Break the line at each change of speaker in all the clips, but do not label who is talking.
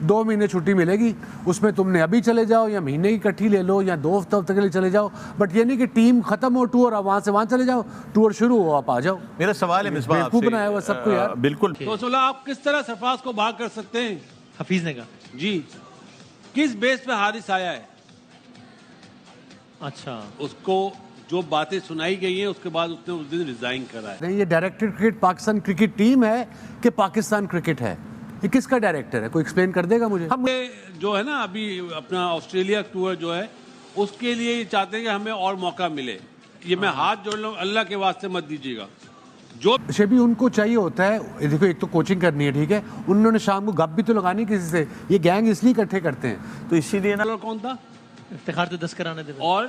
2 مہینے چھٹی ملے گی، اس میں تم نے ابھی چلے جاؤ یا مہینے کی کٹھی لے لو یا 2 ہفتے کے لیے چلے جاؤ، بٹ یہ نہیں کہ ٹیم ختم ہو ٹور اور وہاں سے وہاں چلے جاؤ، ٹور شروع ہو آپ آ جاؤ۔
میرا سوال ہے مصباح آپ سے،
بنایا ہوا سب کو یار۔
بالکل
تو سولہ آپ کس طرح سرفراز کو باہر کر سکتے ہیں؟
حفیظ نے کہا
جی کس بیس پہ حارث آیا ہے؟
اچھا
اس کو جو باتیں سنائی گئی ہیں اس کے بعد اس نے اس دن ریزائن کرا ہے۔
یہ director cricket Pakistan cricket team ہے کہ پاکستان کرکٹ ہے؟ یہ کس کا ڈائریکٹر ہے؟ کوئی ایکسپلین کر دے گا مجھے؟
ہم جو ہے نا ابھی اپنا آسٹریلیا ٹور جو ہے اس کے لیے یہ چاہتے ہیں کہ ہمیں اور موقع ملے۔ یہ میں ہاتھ جوڑ لوں، اللہ کے واسطے مت دیجیے گا۔ جو
شبی ان کو چاہیے ہوتا ہے، دیکھو ایک تو کوچنگ کرنی ہے، ٹھیک ہے، انہوں نے شام کو گپ بھی تو لگانی کسی سے، یہ گینگ اس لیے اکٹھے کرتے ہیں۔
تو اسی لیے نا
کون تھا
افتخار تو 10 کرانے دے
اور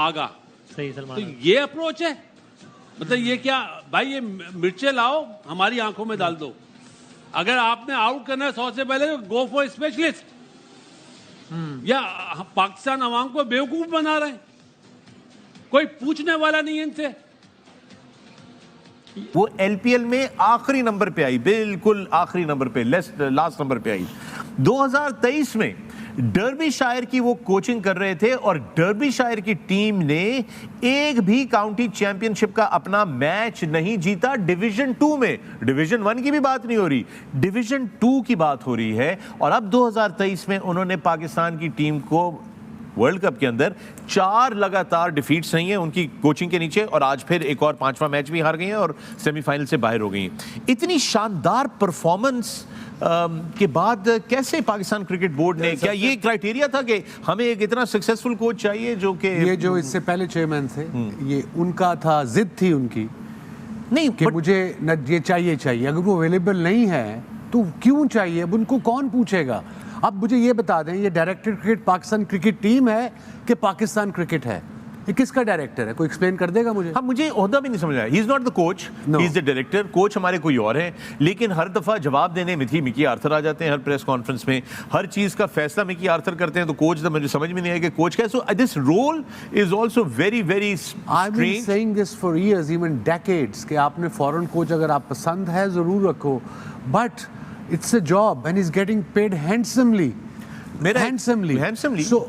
آگا،
صحیح
تو
سلمان
یہ اپروچ ہے؟ مطلب یہ کیا بھائی، یہ مرچیں لاؤ ہماری آنکھوں میں ڈال دو، اگر آپ نے آؤٹ کرنا ہے 100 سے پہلے گو فار اسپیشلسٹ، یا پاکستان عوام کو بیوقوف بنا رہے ہیں؟ کوئی پوچھنے والا نہیں ہے ان سے۔
وہ ایل پی ایل میں آخری نمبر پہ آئی، بالکل آخری نمبر پہ، لاسٹ نمبر پہ آئی۔ 2023 میں ڈربی شائر کی وہ کوچنگ کر رہے تھے اور ڈربی شائر کی ٹیم نے ایک بھی کاؤنٹی چیمپئن شپ کا اپنا میچ نہیں جیتا ڈویژن 2 میں۔ ڈویژن 1 کی بھی بات نہیں ہو رہی، ڈویژن 2 کی بات ہو رہی ہے، اور اب 2023 میں انہوں نے پاکستان کی ٹیم کو ورلڈ کپ کے اندر 4 لگاتار ڈیفیٹس نہیں ہیں ان کی کوچنگ کے نیچے، اور آج پھر ایک اور 5واں میچ بھی ہار گئی ہیں اور سیمی فائنل سے باہر ہو گئی ہیں۔ اتنی شاندار پرفارمنس کے بعد کیسے پاکستان کرکٹ بورڈ نے، کیا یہ کرائٹیریا تھا کہ ہمیں ایک اتنا سکسیسفل کوچ چاہیے جو کہ
یہ جو اس سے پہلے چیئرمین تھے، یہ ان کا تھا، ضد تھی ان کی
نہیں
کہ مجھے یہ چاہیے، اگر وہ اویلیبل نہیں ہے تو کیوں چاہیے؟ اب ان کو کون پوچھے گا؟ اب مجھے یہ بتا دیں، یہ director cricket Pakistan cricket team ہے کہ پاکستان کرکٹ ہے؟ یہ کس کا ڈائریکٹر ہے؟ کوئی ایکسپلین کر دے گا مجھے؟
ہاں، مجھے عہدہ بھی نہیں سمجھ آیا۔ He is not the coach, he is the director. Coach ہمارے کوئی اور ہیں، لیکن ہر دفعہ جواب دینے مکی آرتھر آ جاتے ہیں ہر پریس کانفرنس میں، ہر چیز کا فیصلہ مکی آرتھر کرتے ہیں، تو کوچ تو مجھے سمجھ میں نہیں آیا کہ کوچ کیا۔ So this role is also very very
I've been saying this for years, even decades, کہ آپ نے فورن کوچ اگر آپ پسند ہے ضرور رکھو، but it's a job and he's getting paid handsomely. So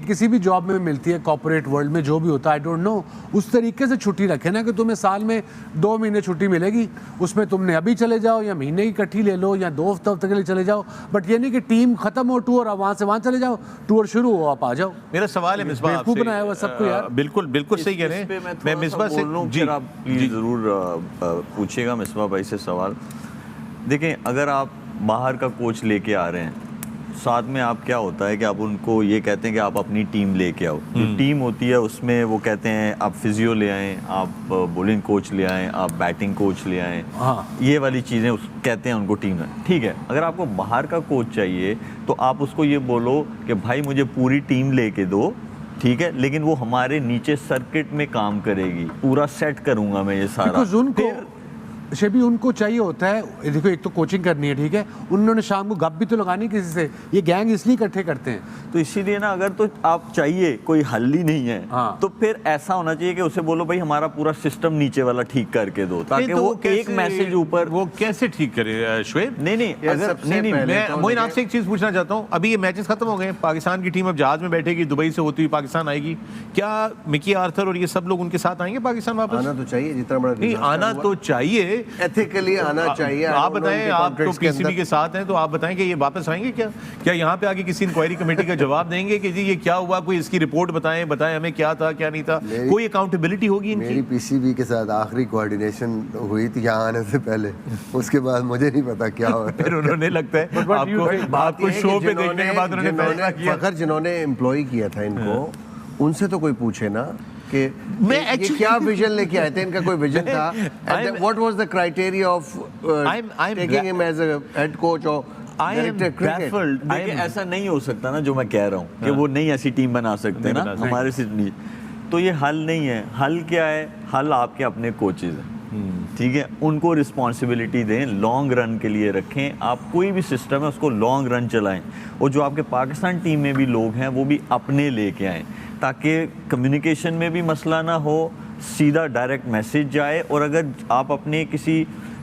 کسی بھی جاب میں ملتی ہے کارپوریٹ ورلڈ میں جو بھی ہوتا ہے، I don't know، اس طریقے سے چھٹی رکھے نا کہ تمہیں سال میں 2 مہینے چھٹی ملے گی، اس میں تم نے ابھی چلے جاؤ یا مہینے کی کٹھی لے لو یا 2 ہفتے کے لیے چلے جاؤ، بٹ یہ نہیں کہ ٹیم ختم ہو ٹور اور وہاں سے وہاں چلے جاؤ، ٹور شروع ہو آپ آ جاؤ۔
میرا سوال ہے مصباح آپ سے،
بنایا ہوا سب کو یار۔
بالکل صحیح کہہ رہے ہیں۔ میں مصباح سے
جی آپ پلیز ضرور پوچھیے گا مصباح بھائی سے سوال۔ دیکھیں، اگر آپ باہر کا کوچ لے کے آ رہے ہیں، ساتھ میں آپ کیا ہوتا ہے کہ آپ ان کو یہ کہتے ہیں کہ آپ اپنی ٹیم لے کے آؤ، جو ٹیم ہوتی ہے اس میں وہ کہتے ہیں آپ فزیو لے آئیں، آپ بولنگ کوچ لے آئیں، آپ بیٹنگ کوچ لے آئیں، یہ والی چیزیں کہتے ہیں ان کو ٹیم میں۔ ٹھیک ہے، اگر آپ کو باہر کا کوچ چاہیے تو آپ اس کو یہ بولو کہ بھائی مجھے پوری ٹیم لے کے دو، ٹھیک ہے، لیکن وہ ہمارے نیچے سرکٹ میں کام کرے گی، پورا سیٹ کروں گا میں یہ سارا۔
شبی ان کو چاہیے ہوتا ہے، دیکھو ایک تو کوچنگ کرنی ہے، ٹھیک ہے، انہوں نے شام کو گپ بھی تو لگانی کسی سے، یہ گینگ اس لیے اکٹھے کرتے ہیں۔
تو اسی لیے نا، اگر تو آپ چاہیے کوئی حل ہی نہیں ہے تو پھر ایسا ہونا چاہیے کہ اسے بولو بھائی ہمارا پورا سسٹم نیچے والا ٹھیک کر کے دو، تاکہ وہ ایک میسج اوپر۔
وہ کیسے ٹھیک کرے شعیب؟
نہیں،
میں موین آپ سے ایک چیز پوچھنا چاہتا ہوں، ابھی یہ میچز ختم ہو گئے، پاکستان کی ٹیم اب جہاز میں بیٹھے گی، دبئی سے ہوتی ہوئی پاکستان آئے گی، کیا مکی آرتھر اور یہ سب لوگ ان کے ساتھ آئیں گے پاکستان واپس؟
آنا تو چاہیے، جتنا بڑا
نہیں آنا تو چاہیے،
ایتھیکلی آنا چاہیے۔
آپ بتائیں، آپ تو پی سی بی کے ساتھ ہیں، تو آپ بتائیں کہ یہ واپس آئیں گے کیا یہاں پہ آگے کسی انکوائری کمیٹی کا جواب دیں گے کہ جی یہ کیا ہوا، کوئی اس کی رپورٹ بتائیں ہمیں کیا تھا کیا نہیں تھا، کوئی اکاؤنٹیبلٹی ہوگی ان کی؟
میری پی سی بی کے ساتھ آخری کوارڈینیشن ہوئی تھی یہاں آنے سے پہلے، اس کے بعد مجھے نہیں پتا کیا ہوا۔
پھر انہوں نے لگتا ہے آپ کو شو پہ دیکھنے کے بعد انہوں نے فیصلہ کیا،
فخر جنہوں نے امپلائی کیا تھا ان کو، ان سے تو کوئی پوچھے نا کہ یہ کیا ویژن لے کے آئے تھے، ان کا کوئی ویژن تھا؟ What was the criteria of taking him as a head coach اور
ایسا نہیں ہو سکتا نا جو میں کہہ رہا ہوں کہ وہ نہیں ایسی ٹیم بنا سکتے نا ہمارے سے، تو یہ حل نہیں ہے۔ حل کیا ہے؟ حل آپ کے اپنے کوچز ہیں، ٹھیک ہے، ان کو رسپانسبلٹی دیں، لانگ رن کے لیے رکھیں، آپ کوئی بھی سسٹم ہے اس کو لانگ رن چلائیں، اور جو آپ کے پاکستان ٹیم میں بھی لوگ ہیں وہ بھی اپنے لے کے آئیں، تاکہ کمیونیکیشن میں بھی مسئلہ نہ ہو، سیدھا ڈائریکٹ میسج جائے، اور اگر آپ اپنے کسی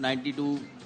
92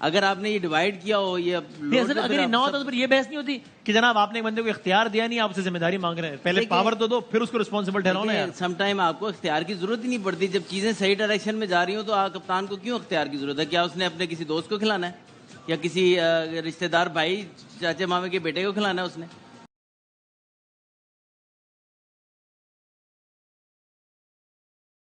اگر آپ نے یہ ڈیوائڈ کیا ہو یہ
اگر یہ نہ ہوتا تو پھر یہ بحث نہیں ہوتی کہ جناب آپ نے ایک بندے کو اختیار دیا نہیں, آپ اسے ذمہ داری مانگ رہے ہیں, پہلے پاور تو دو پھر اس کو رسپانسبل ٹھہراؤ نا یار.
سم ٹائم آپ کو اختیار کی ضرورت ہی نہیں پڑتی, جب چیزیں صحیح ڈائریکشن میں جا رہی ہوں تو کپتان کو کیوں اختیار کی ضرورت ہے؟ کیا اس نے اپنے کسی دوست کو کھلانا ہے یا کسی رشتہ دار بھائی چاچے مامے کے بیٹے کو کھلانا ہے اس نے؟